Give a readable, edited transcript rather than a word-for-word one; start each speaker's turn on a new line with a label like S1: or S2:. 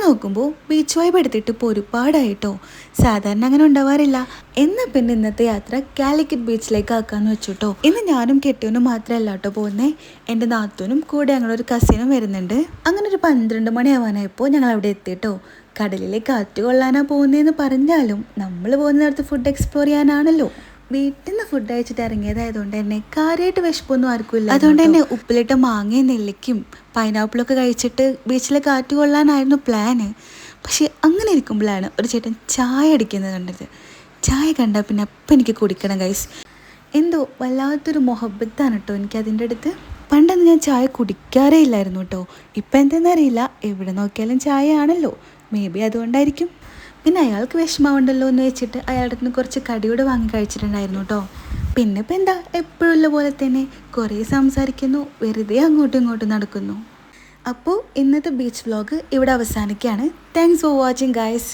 S1: നോക്കുമ്പോൾ beach vibe എടുത്തിട്ട് ഇപ്പോൾ ഒരുപാടായിട്ടോ. സാധാരണ അങ്ങനെ ഉണ്ടാവാറില്ല. എന്നാൽ പിന്നെ ഇന്നത്തെ യാത്ര കാലിക്കറ്റ് ബീച്ചിലേക്ക് ആക്കാമെന്ന് വെച്ചു കേട്ടോ. ഇന്ന് ഞാനും കെട്ടിയവനും മാത്രമല്ല കേട്ടോ പോകുന്നത്. എൻ്റെ നാത്തൂനും കൂടെ ഞങ്ങളൊരു കസിനും വരുന്നുണ്ട്. അങ്ങനെ ഒരു 12 മണിയാവാനായപ്പോൾ ഞങ്ങൾ അവിടെ എത്തിയിട്ടോ. കടലിലെ കാറ്റ് കൊള്ളാനാണ് പോകുന്നതെന്ന് പറഞ്ഞാലും നമ്മൾ പോകുന്നിടത്ത് ഫുഡ് എക്സ്പ്ലോർ ചെയ്യാനാണല്ലോ. വീട്ടിൽ നിന്ന് ഫുഡ് അയച്ചിട്ട് ഇറങ്ങിയതായതുകൊണ്ട് തന്നെ കാര്യമായിട്ട് വിശപ്പൊന്നും ആർക്കുമില്ല. അതുകൊണ്ട് തന്നെ ഉപ്പിലിട്ട മാങ്ങയും നെല്ലിക്കും പൈനാപ്പിളൊക്കെ കഴിച്ചിട്ട് ബീച്ചിലെ കാറ്റ് കൊള്ളാനായിരുന്നു പ്ലാന്. പക്ഷേ അങ്ങനെ ഇരിക്കുമ്പോഴാണ് ഒരു ചേട്ടൻ ചായ അടിക്കുന്നത് കണ്ടത്. ചായ കണ്ടാൽ പിന്നെ അപ്പം എനിക്ക് കുടിക്കണം ഗൈസ്. എന്തോ വല്ലാത്തൊരു മൊഹബത്താണ് കേട്ടോ എനിക്കതിൻ്റെ അടുത്ത്. പണ്ടൊന്നും ഞാൻ ചായ കുടിക്കാറേ ഇല്ലായിരുന്നു കേട്ടോ. ഇപ്പം എന്തെന്നറിയില്ല, എവിടെ നോക്കിയാലും ചായ ആണല്ലോ. മേ ബി അതുകൊണ്ടായിരിക്കും. പിന്നെ അയാൾക്ക് വിഷമമുണ്ടല്ലോ എന്ന് വെച്ചിട്ട് അയാളുടെ നിന്ന് കുറച്ച് കടിയോട് വാങ്ങി കഴിച്ചിട്ടുണ്ടായിരുന്നു കേട്ടോ. പിന്നെ ഇപ്പം എന്താ, എപ്പോഴുള്ള പോലെ തന്നെ കുറേ സംസാരിക്കുന്നു, വെറുതെ അങ്ങോട്ടും ഇങ്ങോട്ടും നടക്കുന്നു. അപ്പോൾ ഇന്നത്തെ ബീച്ച് വ്ലോഗ് ഇവിടെ അവസാനിക്കുകയാണ്. Thanks for watching guys.